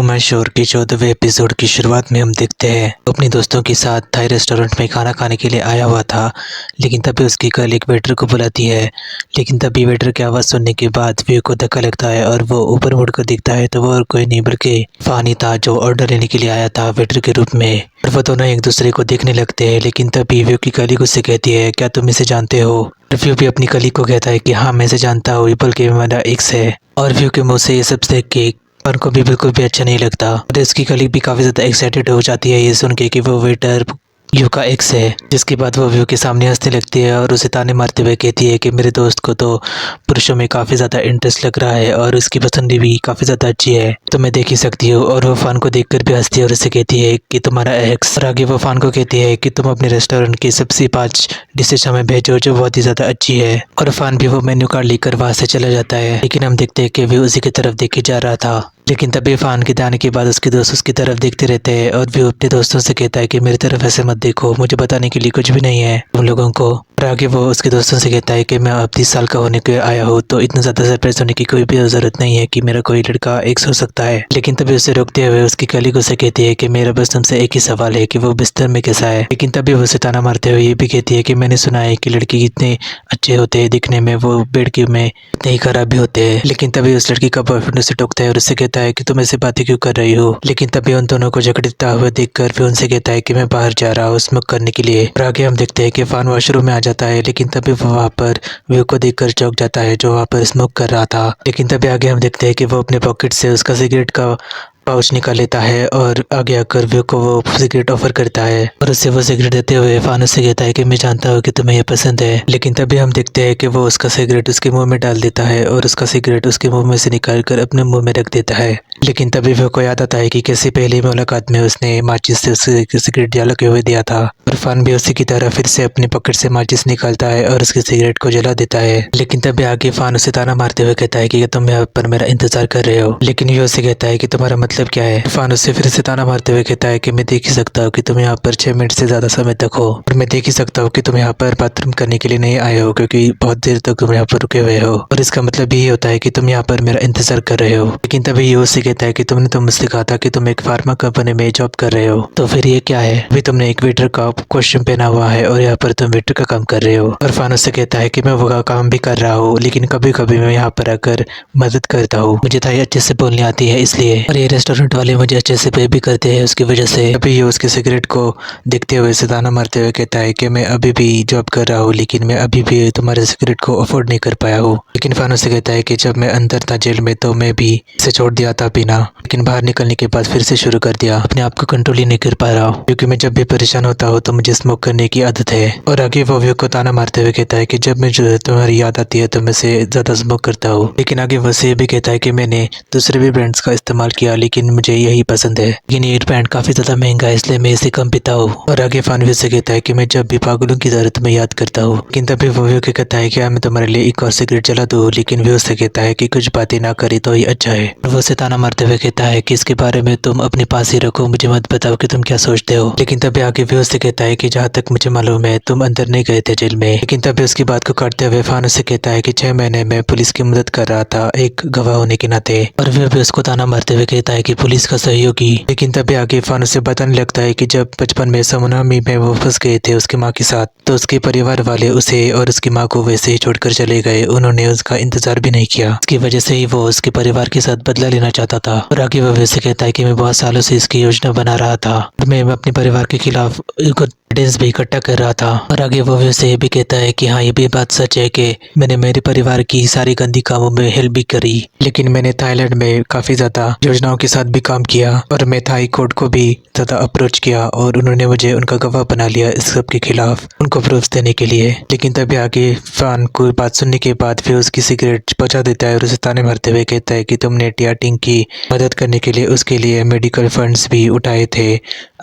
Show में शोर के 14वें एपिसोड की शुरुआत में हम देखते हैं अपने दोस्तों के साथ थाई रेस्टोरेंट में खाना खाने के लिए आया हुआ था। लेकिन तभी उसकी कल एक वेटर को बुलाती है। लेकिन तभी वेटर की आवाज़ सुनने के बाद व्यू को धक्का लगता है और वो ऊपर मुड़कर देखता है तो वो और कोई नहीं बल्कि फानी था जो ऑर्डर लेने के लिए आया था वेटर के रूप में। और वो दोनों एक दूसरे को देखने लगते हैं। लेकिन तभी व्यू की कलीग उससे कहती है, क्या तुम इसे जानते हो? व्यू भी अपनी कलीग को कहता है कि हाँ मैं इसे जानता हूँ, बल्कि मेरा एक्स है। और व्यू के मुंह से ये सब देख के फन को भी बिल्कुल भी अच्छा नहीं लगता और इसकी कलीग भी काफ़ी ज़्यादा एक्साइटेड हो जाती है ये सुन के कि वो वेटर व्यू का एक्स है। जिसके बाद वो व्यू के सामने हंसने लगती है और उसे ताने मारते हुए कहती है कि मेरे दोस्त को तो पुरुषों में काफ़ी ज़्यादा इंटरेस्ट लग रहा है और उसकी पसंद भी काफ़ी ज़्यादा अच्छी है, तो मैं देख ही सकती हूँ। और वो फ़ान को देखकर भी हंसती है और उसे कहती है कि तुम्हारा एक्स। और आगे वो फ़ान को कहती है कि तुम अपने रेस्टोरेंट की सबसे 5 डिशेज हमें भेजो जो बहुत ही ज़्यादा अच्छी है। और फ़ान भी वो मेन्यू कार्ड लेकर वहाँ से चला जाता है। लेकिन हम देखते हैं कि व्यू उसी की तरफ देखे जा रहा था। लेकिन तभी फ़ान के जाने के बाद उसके दोस्त उसकी तरफ देखते रहते हैं और व्यू अपने दोस्तों से कहता है कि मेरी तरफ ऐसे मत देखो, मुझे बताने के लिए कुछ भी नहीं है तुम लोगों को। और आगे वो उसके दोस्तों से कहता है कि मैं अब 30 साल का होने के आया हूँ तो इतना ज़्यादा सरप्राइज होने की कोई भी ज़रूरत नहीं है कि मेरा कोई लड़का एक्स हो सकता है। लेकिन तभी उसे रोकते हुए उसकी कलीग उसे कहती है कि मेरा बस तुमसे एक ही सवाल है कि वो बिस्तर में कैसा है। लेकिन तभी वो उसे ताना मारते हुए ये भी कहती है कि मैंने सुना है कि लड़के कितने अच्छे होते हैं दिखने में, वो बेड के में इतने ही खराब भी होते हैं। लेकिन तभी उस लड़की का बॉयफ्रेंड उसे टोकता है और उससे कहता है कि तुम ऐसे बातें क्यों कर रही हो। लेकिन तभी उन दोनों को झगड़ता हुआ देखकर फिर उनसे कहता है कि मैं बाहर जा रहा हूँ स्मोक करने के लिए। और आगे हम देखते हैं कि फ़ान वॉशरूम में आ जाता है। लेकिन तभी वो वहाँ पर व्यू को देखकर चौंक जाता है जो वहाँ पर स्मोक कर रहा था। लेकिन तभी आगे हम देखते हैं कि वो अपने पॉकेट से उसका सिगरेट का पाउच निकाल लेता है और आगे आकर व्यू को वो सिगरेट ऑफर करता है। और उससे वो सिगरेट देते हुए फ़ान उससे कहता है कि मैं जानता हूँ कि तुम्हें ये पसंद है। लेकिन तभी हम देखते हैं कि वो उसका सिगरेट उसके मुंह में डाल देता है और उसका सिगरेट उसके मुंह में से निकाल कर अपने मुंह में रख देता है। लेकिन तभी व्यू को याद आता है कि कैसे पहली मुलाकात में उसने माचिस से उसे सिगरेट जला के हुए दिया था। और फ़ान भी उसी की तरह फिर से अपने पॉकेट से माचिस निकालता है और उसके सिगरेट को जला देता है। लेकिन तभी आगे फ़ान उसे ताना मारते हुए कहता है कि तुम यहाँ पर मेरा इंतजार कर रहे हो। लेकिन व्यू उसे कहता है कि तुम्हारा मतलब क्या है। फ़ान उससे फिर से ताना मारते हुए कहता है कि मैं देख ही सकता हूँ कि तुम यहाँ पर 6 मिनट से ज़्यादा समय तक हो और मैं देख ही सकता हूँ कि तुम यहाँ पर बाथरूम करने के लिए नहीं आए हो क्योंकि बहुत देर तक तुम यहाँ पर रुके हुए हो और इसका मतलब यही होता है कि तुम यहाँ पर मेरा इंतजार कर रहे हो। लेकिन तभी ये उससे कहता है कि तुमने तो मुझसे कहा था कि तुम एक फार्मा कंपनी में जॉब कर रहे हो, तो फिर ये क्या है? अभी तुमने एक वेटर का कॉस्ट्यूम पहना हुआ है और यहाँ पर तुम वेटर का काम कर रहे हो। और फ़ान उससे कहता है कि मैं वो काम भी कर रहा हूँ लेकिन कभी कभी मैं यहाँ पर आकर मदद करता हूँ, मुझे थाई अच्छे से बोलनी आती है इसलिए, और ये रेस्टोरेंट वाले मुझे अच्छे से पे भी करते हैं उसकी वजह से। अभी ये उसके सिगरेट को देखते हुए से ताना मारते हुए कहता है कि मैं अभी भी जॉब कर रहा हूँ लेकिन मैं अभी भी तुम्हारे सिगरेट को अफोर्ड नहीं कर पाया हूँ। लेकिन फ़ान उससे कहता है कि जब मैं अंदर था जेल में तो मैं भी इसे छोड़ दिया था पीना, लेकिन बाहर निकलने के बाद फिर से शुरू कर दिया, अपने आप को कंट्रोल ही नहीं कर पा रहा हूँ क्योंकि मैं जब भी परेशान होता हूँ तो मुझे स्मोक करने की आदत है। और आगे वो व्यू को ताना मारते हुए कहता है कि जब मुझे तुम्हारी याद आती है तो मैं से ज़्यादा स्मोक करता हूँ। लेकिन आगे वो से भी कहता है कि मैंने दूसरे भी ब्रांड्स का इस्तेमाल किया लेकिन मुझे यही पसंद है, लेकिन ये ब्रांड काफ़ी ज़्यादा महंगा है इसलिए मैं इसे कम पीता हूँ। और आगे फ़ान व्यू से कहता है कि मैं जब भी पागलों की तरह तुम्हें याद करता हूँ। लेकिन तभी वो व्यू के कहता है कि मैं तुम्हारे लिए एक और सिगरेट जला दूँ। लेकिन व्यू से कहता है कि कुछ बातें ना करे तो ही अच्छा है। और वो उसे ताना मारते हुए कहता है कि इसके बारे में तुम अपने पास ही रखो, मुझे मत बताओ कि तुम क्या सोचते हो। लेकिन तभी आगे व्यू से कहता है कि जहाँ तक मुझे मालूम है तुम अंदर नहीं गए थे जेल में। लेकिन तभी उसकी बात को काटते हुए फ़ान उससे कहता है कि 6 महीने में पुलिस की मदद कर रहा था एक गवाह होने के नाते। और व्यू भी उसको ताना मारते हुए कहता है कि पुलिस का सहयोगी। लेकिन तभी आगे फ़ान उसे बताने लगता है कि जब बचपन में सुनामी में वो फंस गए थे उसकी माँ के साथ तो उसके परिवार वाले उसे और उसकी माँ को वैसे ही छोड़कर चले गए, उन्होंने उसका इंतजार भी नहीं किया। इसकी वजह से ही वो उसके परिवार के साथ बदला लेना चाहता था। और आगे वो वैसे कहता है कि मैं बहुत सालों से इसकी योजना बना रहा था और मैं अपने परिवार के खिलाफ एविडेंस भी इकट्ठा कर रहा था। और आगे वो वैसे ये भी कहता है कि हाँ ये भी बात सच है कि मैंने मेरे परिवार की सारी गंदी कामों में हेल्प भी करी, लेकिन मैंने थाईलैंड में काफ़ी ज़्यादा योजनाओं के साथ भी काम किया और मैं थाई कोर्ट को भी ज़्यादा अप्रोच किया और उन्होंने मुझे उनका गवाह बना लिया इस सब के खिलाफ उनको प्रूफ देने के लिए। लेकिन तभी आगे फ़ान को बात सुनने के बाद फिर उसकी सिगरेट पहुंचा देता है और उसे ताने मारते हुए कहता है कि तुमने टिया टिंग की मदद करने के लिए उसके लिए मेडिकल फंड्स भी उठाए थे,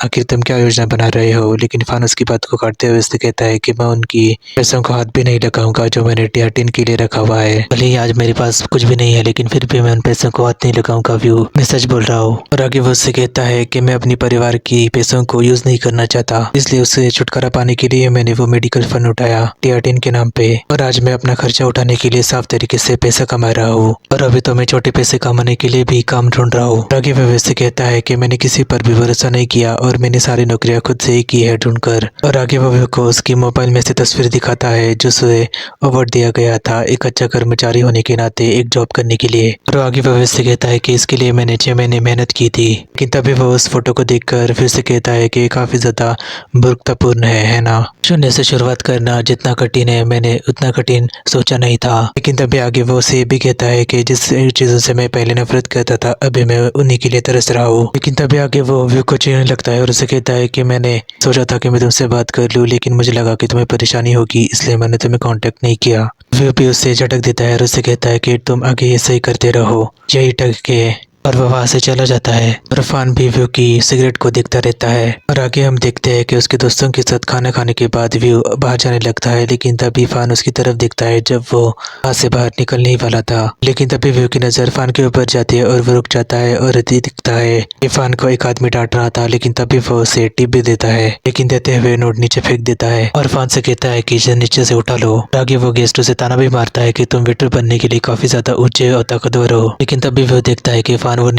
आखिर तुम क्या योजना बना रहे हो। लेकिन फान उसकी बात को काटते हुए उससे कहता है कि मैं उनकी पैसों को हाथ भी नहीं लगाऊंगा जो मैंने टियाटिन के लिए रखा हुआ है। भले ही आज मेरे पास कुछ भी नहीं है लेकिन फिर भी मैं उन पैसों को हाथ नहीं लगाऊंगा व्यू, मैं सच बोल रहा हूँ। और आगे वो उससे कहता है कि मैं अपनी परिवार की पैसों को यूज नहीं करना चाहता, इसलिए उससे छुटकारा पाने के लिए मैंने वो मेडिकल फंड उठाया टियाटिन के नाम पे, और आज मैं अपना खर्चा उठाने के लिए साफ तरीके से पैसा कमा रहा हूँ। और अभी तो मैं छोटे पैसे कमाने के लिए भी काम ढूंढ रहा हूँ। आगे वो वैसे कहता है कि मैंने किसी पर भी भरोसा नहीं किया और मैंने सारी नौकरियां खुद से ही की है ढूंढकर। और आगे वो को उसकी मोबाइल में से तस्वीर दिखाता है जो उसे अवार्ड दिया गया था एक अच्छा कर्मचारी होने के नाते एक जॉब करने के लिए। और आगे वो वैसे कहता है कि इसके लिए मैंने 6 महीने मेहनत की थी, लेकिन तभी वो उस फोटो को देखकर फिर से कहता है कि काफी ज्यादा मूर्खतापूर्ण है ना। शून्य से शुरुआत करना जितना कठिन है मैंने उतना कठिन सोचा नहीं था। लेकिन तभी आगे वो उसे भी कहता है कि जिस चीजों से मैं पहले नफरत करता था अभी मैं उन्हीं के लिए तरस रहा हूँ। लेकिन तभी आगे वो व्यू को चिढ़ने लगता है और उसे कहता है कि मैंने सोचा था कि मैं तुमसे बात कर लूँ लेकिन मुझे लगा कि तुम्हें परेशानी होगी इसलिए मैंने तुम्हें कांटेक्ट नहीं किया। व्यू भी उससे झटक देता है और उसे कहता है कि तुम आगे ये सही करते रहो, यही टक के, और वह वहाँ से चला जाता है। और फान भी व्यू की सिगरेट को देखता रहता है। और आगे हम देखते हैं कि उसके दोस्तों के साथ खाना खाने के बाद व्यू बाहर जाने लगता है, लेकिन तभी फान उसकी तरफ देखता है जब वो वहाँ से बाहर निकलने ही वाला था। लेकिन तभी व्यू की नजर फान के ऊपर जाती है और वो रुक जाता है और दिखता है कि फान को एक आदमी डांट रहा था, लेकिन तभी वो उसे टिप भी देता है, लेकिन देते हुए नोट नीचे फेंक देता है और फान से कहता है कि इसे नीचे से उठा लो। आगे वो गेस्ट से ताना भी मारता है कि तुम वेटर बनने के लिए काफी ज्यादा ऊंचे और ताकतवर हो। लेकिन तभी वो देखता है कि फान वो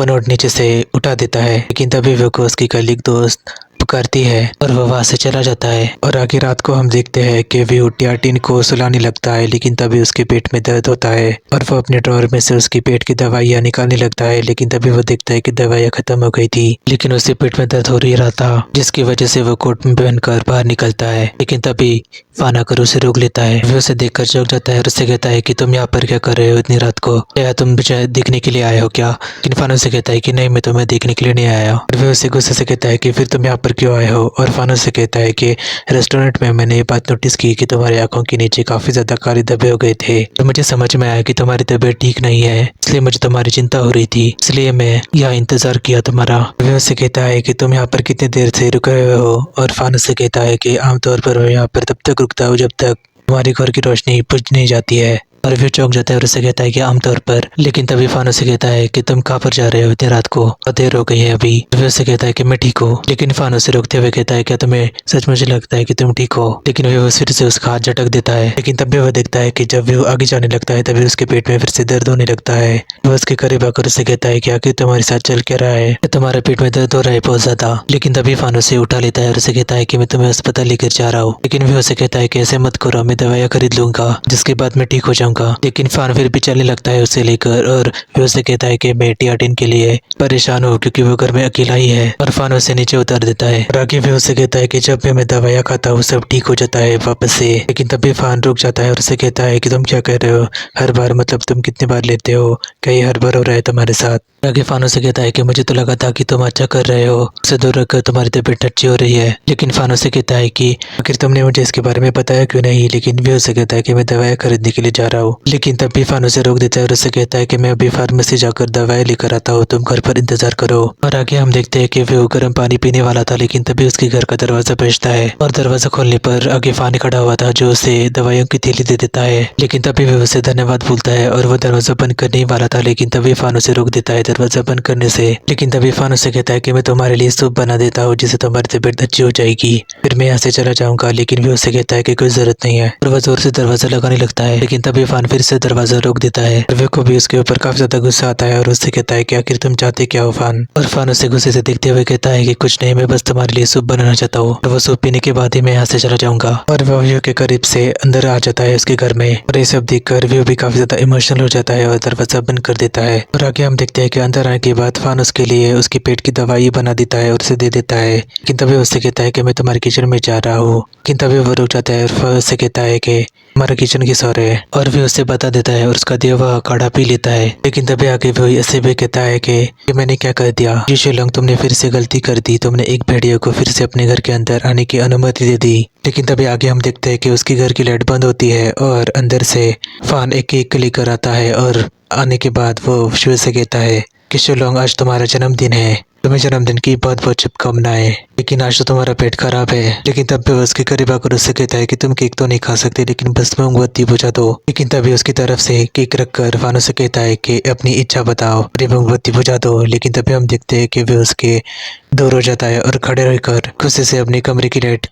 नोट नीचे से उठा देता है, लेकिन तभी वो को उसकी कलीग दोस्त पुकारती है और वह वहाँ से चला जाता है। और आगे रात को हम देखते हैं कि व्यू टियाटिन को सुलाने लगता है, लेकिन तभी उसके पेट में दर्द होता है और वो अपने ड्रॉअर में से उसकी पेट की दवाइयाँ निकालने लगता है, लेकिन तभी वो देखता है कि दवाइयाँ खत्म हो गई थी, लेकिन उसके पेट में दर्द हो ही रहा था, जिसकी वजह से वो कोट में पहनकर बाहर निकलता है। लेकिन तभी फान आकर उसे रोक लेता है। वो उसे देखकर चौंक जाता है और उससे कहता है कि तुम यहाँ पर क्या कर रहे हो इतनी रात को, क्या तुम मुझे देखने के लिए आए हो क्या? लेकिन फान उसे कहता है कि नहीं, मैं तुम्हें देखने के लिए नहीं आया। और वो उसे गुस्से से कहता है कि फिर तुम यहाँ पर क्यों आए हो? और फान उसे कहता है कि रेस्टोरेंट में मैंने ये बात नोटिस की कि तुम्हारी आंखों के नीचे काफी ज्यादा काले धब्बे हो गए थे, तो मुझे समझ में आया कि तुम्हारी तबीयत ठीक नहीं है, इसलिए मुझे तुम्हारी चिंता हो रही थी, इसलिए मैं यहाँ इंतजार किया तुम्हारा। वो उसे कहता है कि तुम यहाँ पर कितनी देर से रुके हुए हो? और फान उसे कहता है कि आमतौर पर मैं यहाँ पर तब तक रुकता हूँ जब तक तुम्हारी घर की रोशनी बुझ नहीं जाती है। और वो चौंक जाता है और उसे कहता है कि आमतौर पर। लेकिन तभी फान उसे कहता है कि तुम कहाँ पर जा रहे हो इतनी रात को, देर हो गई है अभी। वो उसे कहता है कि मैं ठीक हूँ, लेकिन फान उसे रोकते हुए कहता है क्या तुम्हें सच मुझे लगता है कि तुम ठीक हो? लेकिन वो फिर से उसका हाथ झटक देता है। लेकिन तब भी वो देखता है कि जब वो आगे जाने लगता है तभी उसके पेट में फिर से दर्द होने लगता है। वो उसके करीब आकर उसे कहता है कि आखिर तुम्हारे साथ चल क्या रहा है, तुम्हारे पेट में दर्द हो रहा है बहुत ज्यादा। लेकिन तभी फान उसे उठा लेता है और उसे कहता है कि मैं तुम्हें अस्पताल लेकर जा रहा हूँ। लेकिन वो उसे कहता है कि ऐसे मत करो, मैं दवाइयाँ खरीद लूंगा जिसके बाद मैं ठीक हो जाऊंगा। लेकिन फान फिर भी चलने लगता है उसे लेकर और वो उसे कहता है कि मैं टियाटिन के लिए परेशान हूँ क्योंकि वो घर में अकेला ही है। और फान उसे नीचे उतार देता है। और आगे भी उसे कहता है कि जब भी मैं दवाइयाँ खाता हूँ सब ठीक हो जाता है वापस से। लेकिन तभी फान रुक जाता है और उसे कहता है कि तुम क्या कह रहे हो, हर बार मतलब तुम कितनी बार लेते हो, कहीं हर बार हो रहा है तुम्हारे साथ? आगे फान उसे कहता है कि मुझे तो लगा था कि तुम अच्छा कर रहे हो, उसे दूर रखकर तुम्हारी तबीयत अच्छी हो रही है। लेकिन फान उसे कहता है कि आखिर तुमने मुझे इसके बारे में बताया क्यों नहीं? लेकिन भी उसे कहता है कि मैं दवाएं खरीदने के लिए जा रहा हूँ। लेकिन तब भी फान उसे रोक देता है और उसे कहता है कि मैं अभी फार्मेसी जाकर दवाएं लेकर आता हूँ, तुम घर पर इंतजार करो। और आगे हम देखते हैं कि वो गर्म पानी पीने वाला था, लेकिन तभी उसके घर का दरवाजा बजता है और दरवाजा खोलने पर आगे फान खड़ा हुआ था जो उसे दवाइयों की थैली दे देता है। लेकिन तभी वो उसे धन्यवाद बोलता है और वो दरवाजा बंद करने ही वाला था, लेकिन तभी फान उसे रोक देता है दरवाजा बंद करने से। लेकिन तभी फान उसे कहता है कि मैं तुम्हारे लिए सूप बना देता हूँ जिससे तुम्हारी तबीयत अच्छी हो जाएगी, फिर मैं यहाँ से चला जाऊंगा। लेकिन वो उसे कहता है कि कोई जरूरत नहीं है और वह जोर से दरवाजा लगाने लगता है। लेकिन तभी फान फिर से दरवाजा रोक देता है और वे को भी उसके ऊपर काफी ज्यादा गुस्सा आता है और उससे कहता है कि आखिर तुम चाहते क्या हो फान? और फान उसे गुस्से से देखते हुए कहता है कि कुछ नहीं, मैं बस तुम्हारे लिए सूप बनाना चाहता हूँ और वो सूप पीने के बाद ही मैं यहाँ से चला जाऊंगा। और वह व्यू के करीब से अंदर आ जाता है उसके घर में और ये सब देखकर व्यू भी काफी ज्यादा इमोशनल हो जाता है और दरवाजा बंद कर देता है। और आगे हम देखते हैं कि अंदर आने के बाद फान उसके लिए उसकी पेट की दवाई बना देता है और उसे दे देता है। लेकिन तभी उससे कहता है कि मैं तुम्हारे किचन में जा रहा हूँ। लेकिन तभी वो रुक जाता है और उससे कहता है कि हमारा किचन की सौर है और भी उसे बता देता है और उसका दिया हुआ काढ़ा पी लेता है। लेकिन तभी आगे वो ऐसे भी कहता है कि मैंने क्या कर दिया, जी शिलोंग तुमने फिर से गलती कर दी, तुमने एक भेड़िया को फिर से अपने घर के अंदर आने की अनुमति दे दी। लेकिन तभी आगे हम देखते हैं कि उसके घर की लाइट बंद होती है और अंदर से फान एक केक लेकर आता है और आने के बाद वो शिव से कहता है कि शिलोंग आज तुम्हारा जन्मदिन है, तुम्हें जन्मदिन की बहुत बहुत शुभकामनाएं। लेकिन आज तो तुम्हारा पेट खराब है। लेकिन तब भी वो उसके करीब आकर उससे कहता है कि तुम केक तो नहीं खा सकते, लेकिन बस में मोमबत्ती बुझा दो। लेकिन तभी उसकी तरफ से केक रखकर फानो से कहता है कि अपनी इच्छा बताओ और ये मोमबत्ती बुझा दो। लेकिन तभी हम देखते हैं कि वे उसके दूर हो जाता है और खड़े रहकर गुस्से से अपने कमरे की लाइट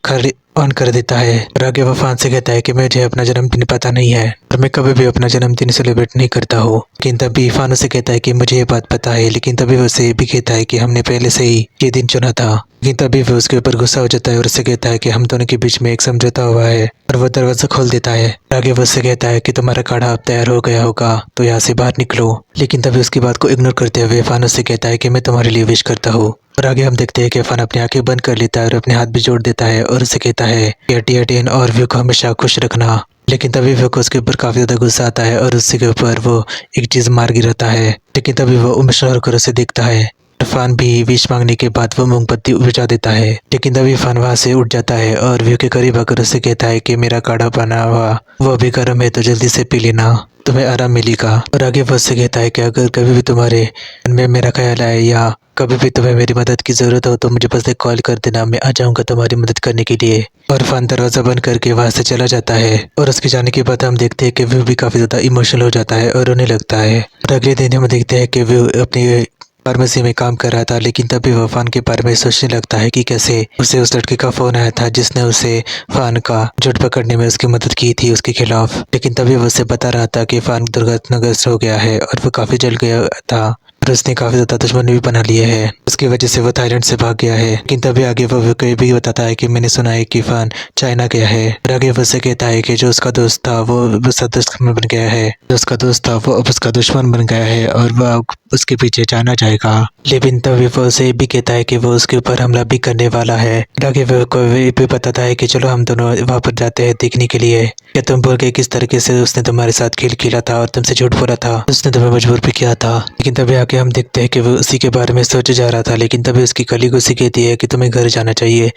ऑन कर देता है। और आगे वो फान से कहता है कि मुझे अपना जन्मदिन पता नहीं है और मैं कभी भी अपना जन्मदिन सेलिब्रेट नहीं करता हूँ। लेकिन तभी फानो से कहता है कि मुझे ये बात पता है। लेकिन तभी वो उसे भी कहता है कि हमने पहले से ही ये दिन चुना था। लेकिन तभी वो उसके ऊपर गुस्सा हो जाता है और उससे कहता है कि हम दोनों के बीच में एक समझौता हुआ है। और वो दरवाजा खोल देता है। आगे वो उससे कहता है कि तुम्हारा काढ़ा अब तैयार हो गया होगा, तो यहाँ से बाहर निकलो। लेकिन तभी उसकी बात को इग्नोर करते हुए फानो से कहता है कि मैं तुम्हारे लिए विश करता हूँ। और आगे हम देखते हैं कि फन अपनी आंखें बंद कर लेता है और अपने हाथ भी जोड़ देता है और उसे कहता है कि टियाटिन और व्यू को हमेशा खुश रखना। लेकिन तभी व्यू को उसके ऊपर काफी ज्यादा गुस्सा आता है और उसके ऊपर वो एक चीज मार गिराता है। लेकिन तभी वो इमोशनल होकर उसे देखता है। फन भी विश मांगने के बाद वो मोमबत्ती बुझा देता है। लेकिन तभी फन वहां से उठ जाता है और व्यू के करीब आकर उसे कहता है कि मेरा काढ़ा बना हुआ वो अभी गर्म है, तो जल्दी से पी लेना, तुम्हें आराम मिलेगा। और आगे वो उससे कहता है कि अगर कभी भी तुम्हारे मन में मेरा ख्याल आए या कभी भी तुम्हें मेरी मदद की जरूरत हो तो मुझे बस एक कॉल कर देना, मैं आ जाऊंगा तुम्हारी मदद करने के लिए। और फन दरवाजा बंद करके वहां से चला जाता है। और उसके जाने के बाद हम देखते हैं कि व्यू भी काफी ज्यादा इमोशनल हो जाता है और रोने लगता है। और अगले दिन हम देखते हैं कि व्यू अपनी फार्मेसी में काम कर रहा था। लेकिन तभी वो फान के बारे में सोचने लगता है कि कैसे उसे उस लड़के का फोन आया था जिसने उसे फान का झूठ पकड़ने में उसकी मदद की थी उसके खिलाफ। लेकिन तभी वो उसे बता रहा था कि फान दुर्घटनाग्रस्त हो गया है और वो काफी जल गया था और उसने काफी ज्यादा दुश्मन भी बना लिए हैं। उसकी वजह से वो थाईलैंड से भाग गया है। लेकिन तभी आगे वो कहीं भी बताता है कि मैंने सुना है कि फान चाइना गया है। और आगे वो से कहता है कि जो उसका दोस्त था वो उसका दुश्मन बन गया है, जो उसका दोस्त था वो अब उसका दुश्मन बन गया है और वो अब उसके पीछे चाइना जाएगा। लेकिन तभी वो उसे भी कहता है कि वो उसके ऊपर हमला भी करने वाला है। और आगे वो को भी बताता है कि चलो हम दोनों वहां पर जाते हैं देखने के लिए कि तुम बोल के किस तरीके से उसने तुम्हारे साथ खेल खेला था और तुमसे झूठ बोला था, उसने तुम्हें मजबूर भी किया था। लेकिन तभी आगे हम देखते हैं कि वो उसी के बारे में सोचे जा रहा था। लेकिन तभी उसकी कलीग उसे कहती है कि तुम्हें घर जाना चाहिए,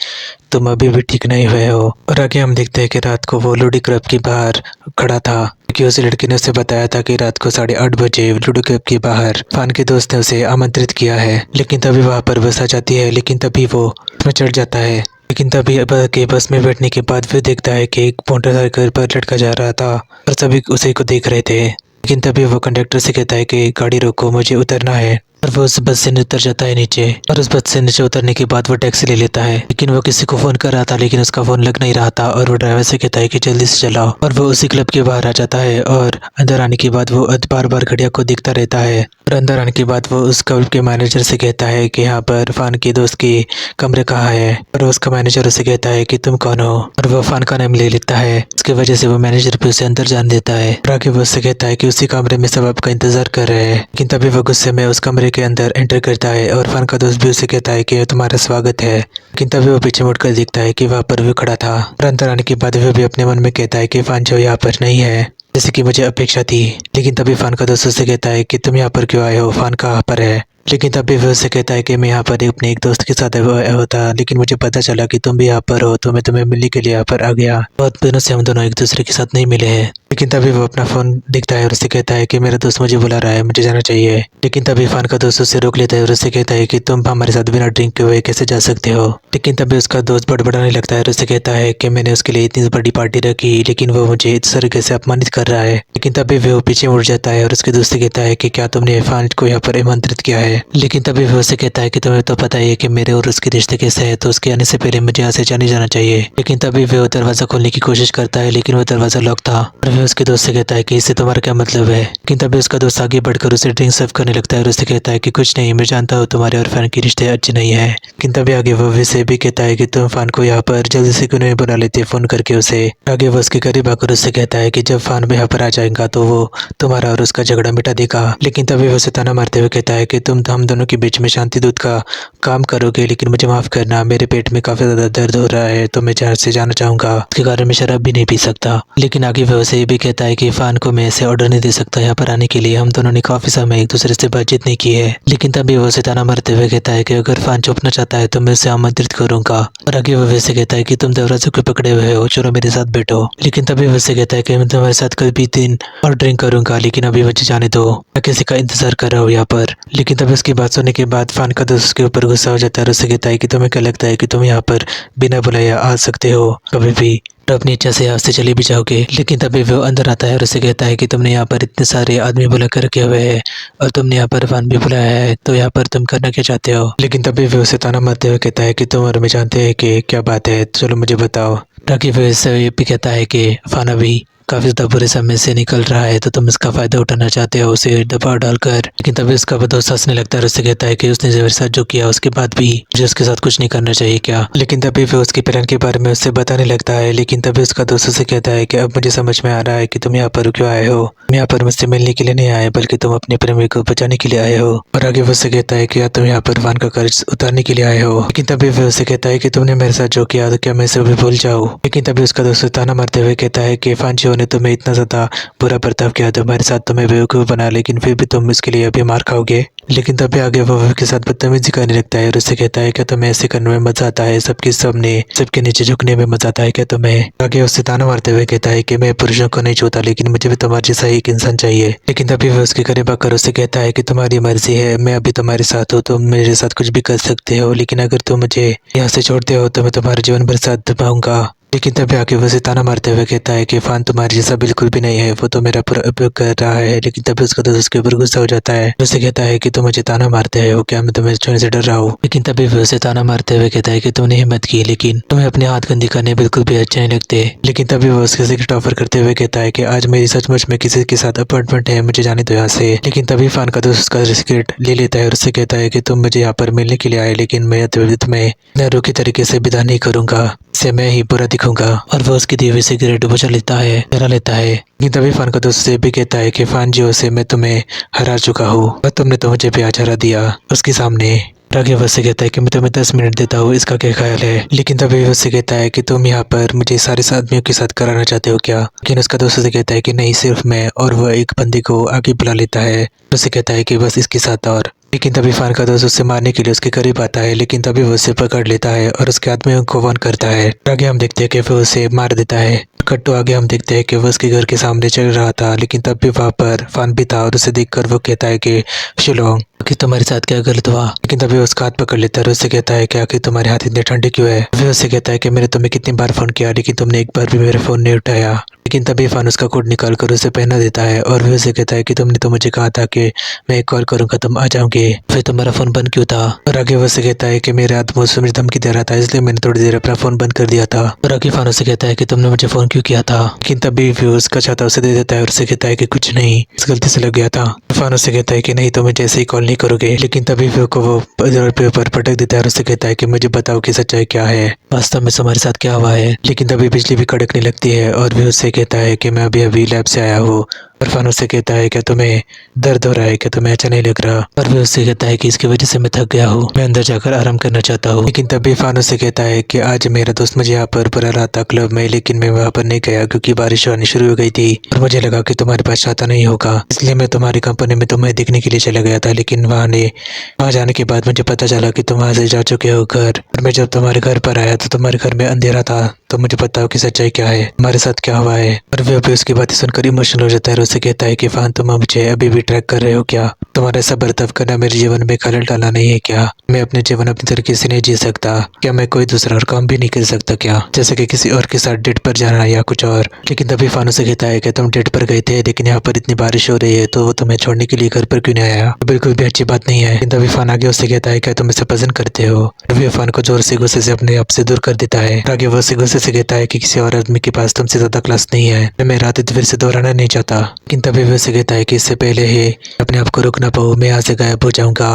तुम अभी भी ठीक नहीं हुए हो। और आगे हम देखते हैं कि रात को वो लूडो क्लब के बाहर खड़ा था कि उस लड़के ने उसे बताया था कि रात को 8:30 बजे लूडो क्लब के बाहर फान के दोस्त ने उसे आमंत्रित किया है। लेकिन तभी वहां पर बस आ जाती है। लेकिन तभी वो उसमें चढ़ जाता है। लेकिन तभी के बस में बैठने के बाद वो देखता है कि एक मोटरसाइकिल पर लड़का जा रहा था और सभी उसे को देख रहे थे। लेकिन तभी वो कंडक्टर से कहता है कि गाड़ी रोको, मुझे उतरना है। और वो उस बस से उतर जाता है नीचे। और उस बस से नीचे उतरने के बाद वो टैक्सी ले लेता है। लेकिन वो किसी को फोन कर रहा था लेकिन उसका फोन लग नहीं रहा था और वो ड्राइवर से कहता है कि जल्दी से चलाओ। और वो उसी क्लब के बाहर आ जाता है और अंदर आने के बाद वो बार बार घड़िया को देखता रहता है। और अंदर आने के बाद वो उस क्लब के मैनेजर से कहता है कि यहाँ पर फान के दोस्त की कमरे कहाँ है। और उसका मैनेजर उसे कहता है कि तुम कौन हो। और वो फान का नाम ले लेता है। उसकी वजह से वो मैनेजर भी उसे अंदर जाने देता है। और आगे वो उससे कहता है कि उसी कमरे में सब आपका इंतजार कर रहे हैं। लेकिन तभी वो गुस्से में उस कमरे के अंदर एंटर करता है और फान का दोस्त भी उसे कहता है कि तुम्हारा स्वागत है। लेकिन तभी वो पीछे मुड़कर देखता है कि वहाँ पर वो खड़ा था। और अंदर आने के बाद वो भी अपने मन में कहता है कि फान जो यहाँ पर नहीं है जैसे कि मुझे अपेक्षा थी। लेकिन तभी फान का दोस्त उसे कहता है कि तुम यहाँ पर क्यों आए हो, फान कहाँ पर है। लेकिन तभी वो उससे कहता है कि मैं यहाँ पर अपने एक दोस्त के साथ आया होता, लेकिन मुझे पता चला कि तुम भी यहाँ पर हो तो मैं तुम्हें मिलने के लिए यहाँ पर आ गया। बहुत दिनों से हम दोनों एक दूसरे के साथ नहीं मिले हैं। लेकिन तभी वो अपना फोन दिखता है और उससे कहता है कि मेरा दोस्त मुझे बुला रहा है, मुझे जाना चाहिए। लेकिन तभी फान का दोस्त उसे रोक लेता है और उससे कहता है कि तुम हमारे साथ बिना ड्रिंक के हुए कैसे जा सकते हो। लेकिन तभी उसका दोस्त बड़बड़ाने लगता है और उससे कहता है कि मैंने उसके लिए इतनी बड़ी पार्टी रखी लेकिन वो मुझे इस तरीके से अपमानित कर रहा है। लेकिन तभी वो पीछे मुड़ जाता है और उसके दोस्त से कहता है कि क्या तुमने फान को यहाँ पर आमंत्रित किया है। लेकिन तभी वो उससे कहता है कि तुम्हें तो पता ही है कि मेरे और उसके रिश्ते कैसे है, तो उसके आने से पहले मुझे यहाँ से जाने जाना चाहिए। लेकिन तभी वो दरवाजा खोलने की कोशिश करता है लेकिन वो दरवाजा लॉक था। और वो उसके दोस्त से कहता है कि इससे तुम्हारा क्या मतलब है। लेकिन तभी उसका दोस्त आगे बढ़कर उसे ड्रिंक सर्व करने लगता है और उससे कहता है कि कुछ नहीं, मैं जानता हूँ तुम्हारे और फैन के रिश्ते अच्छे नहीं है। लेकिन तभी आगे वो उसे भी कहता है कि तुम फान को यहाँ पर जल्दी से क्यों नहीं बुला लेते फोन करके उसे। आगे वो उसके करीब आकर उससे कहता है कि जब फान भी यहाँ पर आ जाएगा तो वो तुम्हारा और उसका झगड़ा मिटा देगा। लेकिन तभी वो उसे ताना मारते हुए कहता है कि तुम हम दोनों के बीच में शांति दूत का काम करोगे, लेकिन मुझे माफ करना, मेरे पेट में काफी ज्यादा दर्द हो रहा है तो मैं यहाँ से जाना चाहूंगा, उसके कारण मैं शराब भी नहीं पी सकता। लेकिन आगे वो उसे भी कहता है कि फान को मैं ऐसे ऑर्डर नहीं दे सकता यहाँ पर आने के लिए, हम दोनों ने काफी समय एक दूसरे से बातचीत नहीं की है। लेकिन तभी वो उसे ताना मारते हुए कहता है कि अगर फान चुपना चाहता है तो मैं उसे आमंत्रित करूंगा। और आगे वो वैसे कहता है कि तुम दरवाजे को पकड़े हुए हो, चलो मेरे साथ बैठो। लेकिन तभी वैसे कहता है कि मैं तुम्हारे साथ कल भी दिन और ड्रिंक करूंगा, लेकिन अभी मुझे जाने दो, मैं किसी का इंतजार कर रहा हूँ यहाँ पर। लेकिन तभी उसकी बात सुनने के बाद फान का दोस्त उसके ऊपर गुस्सा हो जाता है और उससे कहता है कि तुम्हें क्या लगता है कि तुम यहाँ पर बिना बुलाए आ सकते हो कभी भी, तो अपनी इच्छा से यहाँ से चले भी जाओगे। लेकिन तभी वो अंदर आता है और उससे कहता है कि तुमने यहाँ पर इतने सारे आदमी बुला कर रखे हुए हैं और तुमने यहाँ पर फान भी बुलाया है, तो यहाँ पर तुम करना क्या चाहते हो। लेकिन तभी वो उसे ताना मारते हुए कहता है कि तुम और मैं जानते हैं कि क्या बात है, चलो मुझे बताओ। ताकि वो इससे ये भी कहता है कि फान अभी काफी ज्यादा बुरे समय से निकल रहा है, तो तुम इसका फायदा उठाना चाहते हो उसे दबाव डालकर। लेकिन तभी उसका दोस्त हंसने लगता है और उससे कहता है कि उसने मेरे साथ जो किया उसके बाद भी मुझे उसके साथ कुछ नहीं करना चाहिए क्या। लेकिन तभी वो उसके प्लान के बारे में उससे बताने लगता है। लेकिन तभी उसका दोस्त उसे कहता है कि अब मुझे समझ में आ रहा है कि तुम यहाँ पर क्यों आए हो। तुम यहाँ पर मुझसे मिलने के लिए नहीं आए बल्कि तुम अपने प्रेमी को बचाने के लिए आए हो। और आगे वो उससे कहता है कि तुम यहाँ पर फान का कर्ज उतारने के लिए आए हो। लेकिन तभी वो उससे कहता है कि तुमने मेरे साथ जो किया तो क्या मैं इसे भी भूल जाऊँ। लेकिन तभी उसका दोस्त ताना मारते हुए कहता है कि फांजियो ने तुम्हें इतना ज्यादा बुरा बर्ताव किया, तुम्हारे साथ तुम्हें बेवकूफ बना, लेकिन फिर भी तुम इसके लिए अभी मार खाओगे। लेकिन तभी आगे वो के साथ बदतमीजी करने लगता है और उससे कहता है क्या तुम्हें ऐसे करने में मजा आता है, सबके सामने सबके नीचे झुकने में मजा आता है क्या तुम्हें। आगे उससे ताना मारते हुए कहता है कि मैं पुरुषों को नहीं छूता, लेकिन मुझे भी तुम्हारे जैसा एक इंसान चाहिए। लेकिन तभी वो उसके करीब आकर उससे कहता है कि तुम्हारी मर्जी है, मैं अभी तुम्हारे साथ हूँ, तुम मेरे साथ कुछ भी कर सकते हो, लेकिन अगर तुम मुझे यहाँ से छोड़ते हो तो मैं तुम्हारे जीवन भर साथ निभाऊंगा। लेकिन तभी आगे वो उसे ताना मारते हुए कहता है कि फान तुम्हारे जैसा बिल्कुल भी नहीं है, वो तो मेरा पूरा उपयोग कर रहा है। लेकिन तभी उसका दोस्त उसके ऊपर गुस्सा हो जाता है, उससे कहता है कि तुम मुझे ताना मारते हो क्या, मैं तुम्हें छोड़ने से डर रहा हूँ। लेकिन तभी वो उसे ताना मारते हुए कहता है कि तुमने हिम्मत की, लेकिन तुम्हें अपने हाथ गंदी करने बिल्कुल भी अच्छे नहीं लगते। लेकिन तभी वो उसके सिगरेट ऑफर करते हुए कहता है कि आज मेरी सचमुच में किसी के साथ अपॉइंटमेंट है, मुझे जाने दो यहाँ से। लेकिन तभी फान का दोस्त उसका सिगरेट ले लेता है और उससे कहता है कि तुम मुझे यहाँ पर मिलने के लिए आए, लेकिन मैं तुम्हें नैरों तरीके से विदा नहीं करूंगा, से मैं ही बुरा दिखूंगा। और वो उसकी दी हुई सिगरेट बुझा लेता है, जला लेता है। लेकिन तभी फान का दोस्त से भी कहता है कि फान जियो से मैं तुम्हें हरा चुका हूँ और तुमने तो मुझे भी आज हरा दिया उसके सामने। आगे वो उससे कहता है कि मैं तुम्हें 10 मिनट देता हूँ, इसका क्या ख्याल है। लेकिन तभी वो उससे कहता है कि तुम यहाँ पर मुझे सारे आदमियों के साथ कराना चाहते हो क्या। लेकिन उसका दोस्त से कहता है कि नहीं, सिर्फ मैं। और वह एक बंदे को आगे बुला लेता है, उससे कहता है कि बस इसके साथ। और लेकिन तभी फान का दोस्त उससे मारने के लिए उसके करीब आता है, लेकिन तभी वो उसे पकड़ लेता है और उसके आदमियों को वन करता है। आगे हम देखते हैं कि वो उसे मार देता है। कट्टू आगे हम देखते हैं कि वो उसके घर के सामने चल रहा था, लेकिन तब भी वहाँ पर फान भी था और उसे देखकर वो कहता है कि शिलोंग कि तुम्हारे साथ क्या गलत हुआ। लेकिन तभी उसका हाथ पकड़ लेता है और उससे कहता है कि आखिर तुम्हारे हाथ इतने ठंडे क्यों है। फिर उससे कहता है कि मैंने तुम्हें कितनी बार फोन किया, लेकिन तुमने एक बार भी मेरा फोन नहीं उठाया। लेकिन तभी फान उसका कोट निकाल कर उसे पहना देता है और फिर उसे कहता है कि तुमने तो मुझे कहा था कि मैं एक कॉल करूंगा तुम आ जाओगे, फिर तुम्हारा फोन बंद क्यों था। और आगे वो उसे कहता है कि मेरे हाथ मुझसे मुझे धमकी दे रहा था, इसलिए मैंने थोड़ी देर अपना फोन बंद कर दिया था। और आगे फान उसे कहता है कि तुमने मुझे फोन क्यों किया था। लेकिन तभी फिर उसका छाता उसे दे देता है और उसे कहता है कि कुछ नहीं, इस गलती से लग गया था। फान उसे कहता है कि नहीं, तुम मुझे ऐसे ही कॉल नहीं करोगे। लेकिन तभी फिर को वो पेपर पटक देता है और उससे कहता है कि मुझे बताओ कि सच्चाई क्या है, वास्तव में तुम्हारे साथ क्या हुआ है। लेकिन तभी बिजली भी कड़कने लगती है और भी उससे कहता है कि मैं अभी लैब से आया हूँ। और फान उससे कहता है क्या तुम्हें दर्द हो रहा है, क्या तुम्हें अच्छा नहीं लग रहा। और भी उससे कहता है कि इसकी वजह से मैं थक गया हूँ, मैं अंदर जाकर आराम करना चाहता हूँ। लेकिन तभी फान उससे कहता है कि आज मेरा दोस्त मुझे यहाँ पर बुला रहा था क्लब में, लेकिन मैं वहाँ पर नहीं गया क्योंकि बारिश आनी शुरू हो गई थी और मुझे लगा कि तुम्हारे पास छाता नहीं होगा, इसलिए मैं तुम्हारी कंपनी में तुम्हें देखने के लिए चला गया था। लेकिन वहाँ जाने के बाद मुझे पता चला कि तुम वहाँ से जा चुके हो घर। और मैं जब तुम्हारे घर पर आया तो तुम्हारे घर में अंधेरा था, तो मुझे बताओ कि सच्चाई क्या है, हमारे साथ क्या हुआ है। और वे अभी उसकी बातें सुनकर इमोशनल हो जाता है और उससे कहता है कि फान तुम मुझे अभी भी ट्रैक कर रहे हो क्या, तुम्हारा ऐसा बर्ताव करना मेरे जीवन में खलल डाला नहीं है क्या, मैं अपने जीवन अपने तरीके से नहीं जी सकता क्या, मैं कोई दूसरा और काम भी नहीं कर सकता क्या, जैसे कि किसी और के साथ डेट पर जाना या कुछ और। लेकिन तभी फान उसे कहता है कि तुम डेट पर गए थे, लेकिन यहाँ पर इतनी बारिश हो रही है तो वो तुम्हें छोड़ने के लिए घर पर क्यों नहीं आया, बिल्कुल भी अच्छी बात नहीं है। लेकिन तभी फान आगे उससे कहता है क्या तुम इसे पसंद करते हो। वे फान को जोर से गुस्से से अपने आप से दूर कर देता है। आगे वो उसे गुस्से से कहता है कि किसी और आदमी के पास तुमसे ज्यादा क्लास नहीं है, मैं रात फिर से दोहराना नहीं चाहता। लेकिन तभी वो उसे कहता है कि इससे पहले ही अपने आप को रोक ना पाऊँ, मैं यहाँ से गायब हो जाऊंगा।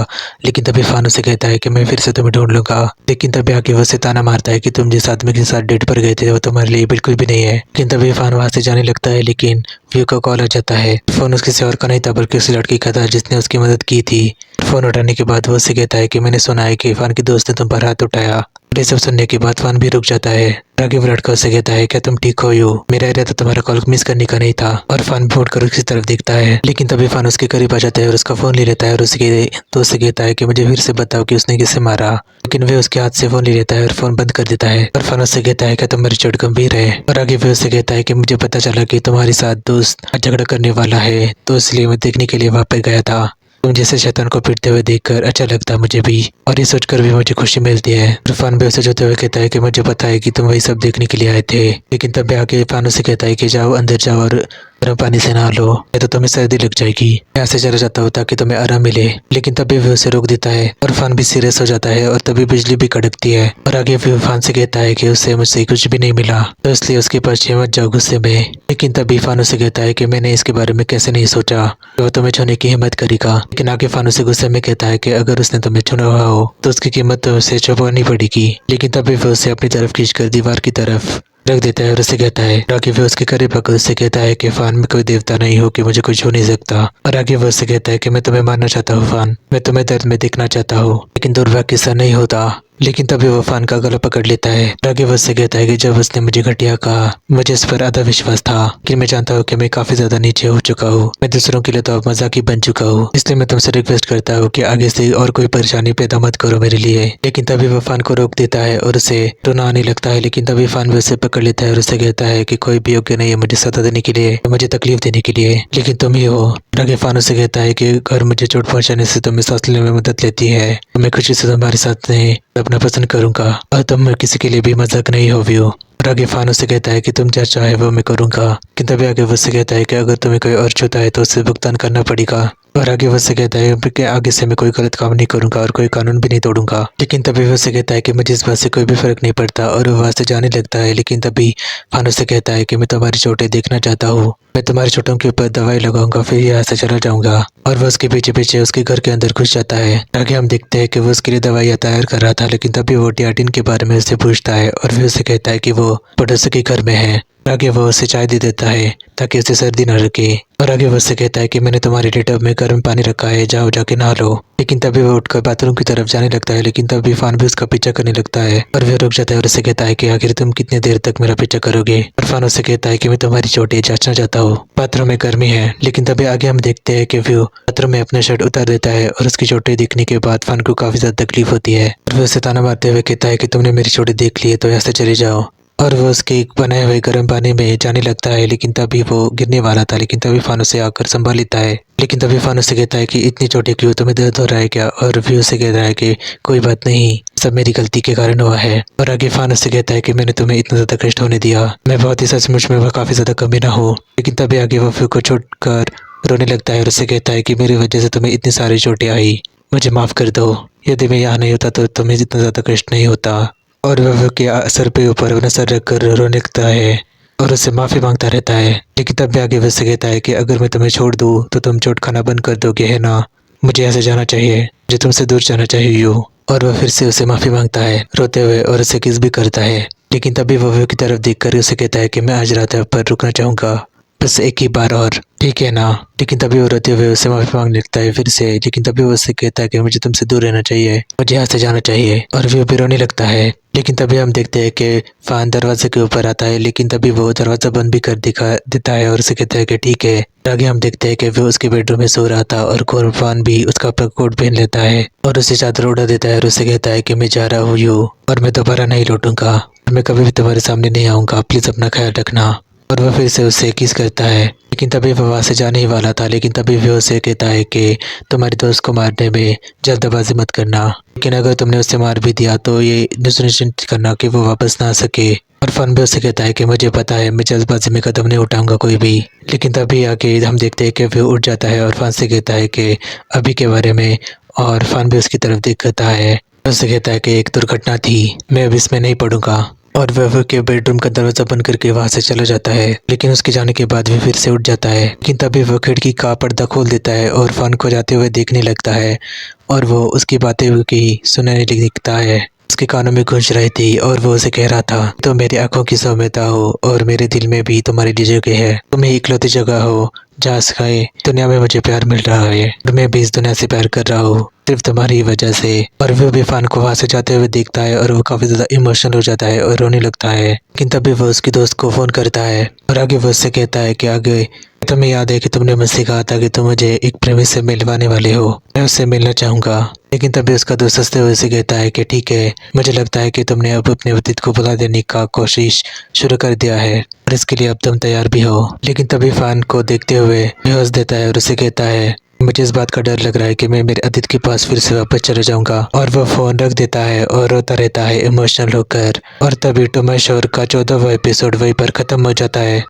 लेकिन तभी फान उसे कहता है कि मैं फिर से तुम्हें ढूंढ लूंगा। लेकिन तभी आगे वो उसे ताना मारता है कि तुम जिस आदमी के साथ डेट पर गए थे वो तुम्हारे लिए बिल्कुल भी नहीं है। लेकिन तभी फान वहाँ से जाने लगता है, लेकिन व्यू का कॉल आ जाता है। फोन उसके किसी और का नहीं था बल्कि उस लड़की का था जिसने उसकी मदद की थी। फोन उठाने के बाद वो उससे कहता है कि मैंने सुना है कि फान के दोस्त ने तुम पर हाथ उठाया। ये सब सुनने के बाद फान भी रुक जाता है। आगे वो लड़का उससे कहता है क्या तुम ठीक हो यू, मेरा इरादा तुम्हारा कॉल मिस करने का नहीं था। और फान फोन कर उसकी तरफ देखता है, लेकिन तभी फान उसके करीब आ जाता है और उसका फोन ले लेता है और उसके दोस्त से कहता है कि मुझे फिर से बताओ कि उसने किसे मारा। लेकिन वे उसके हाथ से फोन ले लेता है और फोन बंद कर देता है। और फान उससे कहता है कि तुम्हारी चोट गंभीर है। और आगे वे उससे कहता है कि मुझे पता चला कि तुम्हारे साथ दोस्त झगड़ा करने वाला है, तो इसलिए मैं देखने के लिए वहाँ पे गया था। तुम जैसे शैतान को पीटते हुए देखकर अच्छा लगता मुझे भी, और ये सोचकर भी मुझे खुशी मिलती है। इरफान भी उसे जोते हुए कहता है कि मुझे पता है कि तुम वही सब देखने के लिए आए थे, लेकिन तब भी आके इरफान उसे कहता है कि जाओ अंदर जाओ और गर्म पानी से नहा लो, या तो तुम्हें सर्दी लग जाएगी। यहाँ से चला जाता हूँ ताकि तुम्हें आराम मिले, लेकिन तभी भी उसे रोक देता है। इरफान भी सीरियस हो जाता है और तभी बिजली भी कड़कती है, और आगे भी इरफान से कहता है कि उसे मुझसे कुछ भी नहीं मिला, तो इसलिए उसके पास मत जाओ गुस्से में। लेकिन तभी इरफान उसे कहता है कि मैंने इसके बारे में कैसे नहीं सोचा कि वो तुम्हें छूने की हिम्मत करेगा। लेकिन आगे इरफान उसे गुस्से में कहता है कि अगर उसने तुम्हें छुना हुआ हो तो उसकी कीमत तो उसे चुकानी पड़ेगी। लेकिन तभी वो उसे अपनी तरफ खींचकर दीवार की तरफ रख देता है और उसे कहता है, आगे वो उसके करीब आकर उससे कहता है कि फान में कोई देवता नहीं हो कि मुझे कुछ हो नहीं सकता। और आगे वो उससे कहता है कि मैं तुम्हें मारना चाहता हूँ फान, मैं तुम्हें दर्द में देखना चाहता हूँ, लेकिन दुर्भाग्य से नहीं होता। लेकिन तभी वो फान का गला पकड़ लेता है। आगे वो उससे कहता है कि जब उसने मुझे घटिया कहा मुझे इस पर आधा विश्वास था कि मैं जानता हूँ कि मैं काफी ज्यादा नीचे हो चुका हूँ, मैं दूसरों के लिए तो अब मजाकी बन चुका हूँ, इसलिए मैं तुमसे रिक्वेस्ट करता हूँ कि आगे से और कोई परेशानी पैदा मत करो मेरे लिए। लेकिन तभी वो फान को रोक देता है और उसे रोना आने लगता है। लेकिन तभी फान भी उसे पकड़ लेता है और उसे कहता है कि कोई भी योग्य नहीं है मुझे सजा देने के लिए, मुझे तकलीफ देने के लिए, लेकिन तुम ही हो। आगे फान उसे कहता है कि अगर मुझे चोट पहुंचाने से तुम्हें सांस लेने में मदद लेती है तो मैं खुशी से तुम्हारे साथ अपना पसंद करूंगा, और तुम किसी के लिए भी मजाक नहीं हो व्यू। और आगे फान उसे कहता है कि तुम क्या चाहे वो मैं करूंगा। लेकिन तभी आगे वो उससे कहता है कि अगर तुम्हें कोई और छूता है तो उससे भुगतान करना पड़ेगा। और आगे वो उससे कहता है कि आगे से मैं कोई गलत काम नहीं करूंगा और कोई कानून भी नहीं तोड़ूंगा। लेकिन तभी वो उससे कहता है कि मुझे इस बात से कोई भी फर्क नहीं पड़ता, और वो वहां से जाने लगता है। लेकिन तभी फान उससे कहता है कि मैं तुम्हारी चोटें देखना चाहता हूँ, मैं तुम्हारी चोटों के ऊपर दवाई लगाऊंगा फिर यहाँ से चला जाऊंगा। और वो उसके पीछे पीछे उसके घर के अंदर घुस जाता है। आगे हम देखते हैं कि वो उसके लिए दवाइयाँ तैयार कर रहा था। लेकिन तभी वो टियाटिन के बारे में उससे पूछता है और फिर उसे कहता है कि वो पड़ोसी के घर में है। आगे वो उसे चाय दे देता है ताकि उसे सर्दी न लगे। और आगे वो उससे कहता है कि मैंने तुम्हारे लिए टब में गर्म पानी रखा है, जाओ जाके नहा लो। लेकिन तभी वो उठकर बाथरूम की तरफ जाने लगता है। लेकिन तभी फान भी उसका पीछा करने लगता है और वह रुक जाता है और उससे कहता है कि आखिर तुम कितने देर तक मेरा पीछा करोगे। और फान उससे कहता है कि मैं तुम्हारी चोटें जांचना चाहता हूँ, बाथरूम में गर्मी है। लेकिन तभी आगे हम देखते हैं कि वो बाथरूम में अपना शर्ट उतार देता है और उसकी चोटें देखने के बाद फान को काफी ज्यादा तकलीफ होती है। और वो उसे ताना मारते हुए कहता है कि तुमने मेरी चोटें देख ली है तो यहाँ से चले जाओ। और वो उसके एक बनाए हुए गर्म पानी में जाने लगता है। लेकिन तभी वो गिरने वाला था, लेकिन तभी फान उसे आकर संभाल लेता है। लेकिन तभी फान उसे कहता है कि इतनी चोटें क्यों, तुम्हें दर्द हो रहा है क्या? और भी उसे कहता है कि कोई बात नहीं, सब मेरी गलती के कारण हुआ है। और आगे फान उससे कहता है कि मैंने तुम्हें इतना ज्यादा कष्ट होने दिया, मैं बहुत ही सचमुच में काफी ज्यादा कमीना हूँ। लेकिन तभी आगे वो फिर को छोड़कर रोने लगता है और उससे कहता है कि मेरी वजह से तुम्हें इतनी सारी चोटें आई, मुझे माफ कर दो, यदि मैं यहाँ नहीं होता तो तुम्हें इतना ज्यादा कष्ट नहीं होता। और वह के सर पे ऊपर नजर रखकर रोने लगता है और उससे माफ़ी मांगता रहता है। लेकिन तब भी आगे वह से कहता है कि अगर मैं तुम्हें छोड़ दूँ तो तुम चोट खाना बंद कर दोगे, है ना? मुझे ऐसे जाना चाहिए, मुझे तुमसे दूर जाना चाहिए यूँ। और वह फिर से उसे माफ़ी मांगता है रोते हुए और उसे किस भी करता है। लेकिन तभी वह की तरफ देखकर उसे कहता है कि मैं आज रात पर रुकना चाहूँगा, बस एक ही बार और, ठीक है ना? लेकिन तभी वो रोते हुए उससे माफी मांगने लगता है फिर से। लेकिन तभी वो उससे कहता है कि मुझे तुमसे दूर रहना चाहिए, मुझे यहाँ से जाना चाहिए, और वो भी रोने लगता है। लेकिन तभी हम देखते हैं कि फान दरवाजे के ऊपर आता है। लेकिन तभी वो दरवाजा बंद भी कर दिखा देता है और उसे कहता है कि ठीक है। आगे हम देखते हैं कि वो उसके बेडरूम में सो रहा था और फान भी उसका अपना कोट पहन लेता है और उसे चादर उड़ा देता है और उसे कहता है कि मैं जा रहा हूँ यूँ, और मैं दोबारा नहीं लौटूंगा, मैं कभी भी तुम्हारे सामने नहीं आऊँगा, प्लीज़ अपना ख्याल रखना। और वह फिर से उससे किस करता है। लेकिन तभी वह वहाँ से जाने ही वाला था। लेकिन तभी वह उसे कहता है कि तुम्हारे दोस्त को मारने में जल्दबाजी मत करना, लेकिन अगर तुमने उसे मार भी दिया तो ये सुनिश्चित करना कि वो वापस ना आ सके। और फन भी उससे कहता है कि मुझे पता है, मैं जल्दबाजी में कदम नहीं उठाऊंगा कोई भी। लेकिन तभी आके हम देखते हैं कि वो उठ जाता है और फन से कहता है कि अभी के बारे में, और फन भी उसकी तरफ देखता है, उससे कहता है कि एक दुर्घटना थी, मैं अब इसमें नहीं पढ़ूंगा। और वह के बेडरूम का दरवाजा बंद करके वहां से चला जाता है। लेकिन उसके जाने के बाद भी फिर से उठ जाता है। लेकिन तभी वह खिड़की का पर्दा खोल देता है और फन को जाते हुए देखने लगता है और वो उसकी बातें की सुनने लगता है। उसके कानों में गूंज रही थी और वो उसे कह रहा था, तो मेरी आंखों की सौम्यता हो और मेरे दिल में भी तुम्हारे लिए जगह है, तुम ही इकलौती जगह हो जहाँ से दुनिया में मुझे प्यार मिल रहा है, और मैं भी इस दुनिया से प्यार कर रहा हूँ सिर्फ तुम्हारी वजह से। और वो भी फान को वहां से जाते हुए देखता है और वो काफी ज्यादा इमोशनल हो जाता है और रोने लगता है। लेकिन तभी वो उसके दोस्त को फोन करता है और आगे वो उससे कहता है कि आगे तुम्हें याद है कि तुमने मुझसे कहा था कि तुम मुझे एक प्रेमी से मिलवाने वाले हो, मैं उससे मिलना चाहूंगा। लेकिन तभी उसका दोस्त हंसते हुए उसे कहता है कि ठीक है, मुझे लगता है कि तुमने अब अपने अतीत को भुला देने का कोशिश शुरू कर दिया है और इसके लिए अब तुम तैयार भी हो। लेकिन तभी फान को देखते हुए हंस देता है और उसे कहता है, मुझे इस बात का डर लग रहा है कि मैं मेरे अदिति के पास फिर से वापस चले जाऊंगा। और वो फोन रख देता है और रोता रहता है इमोशनल होकर। और तभी टू माय शोर का 14वां एपिसोड वहीं पर खत्म हो जाता है।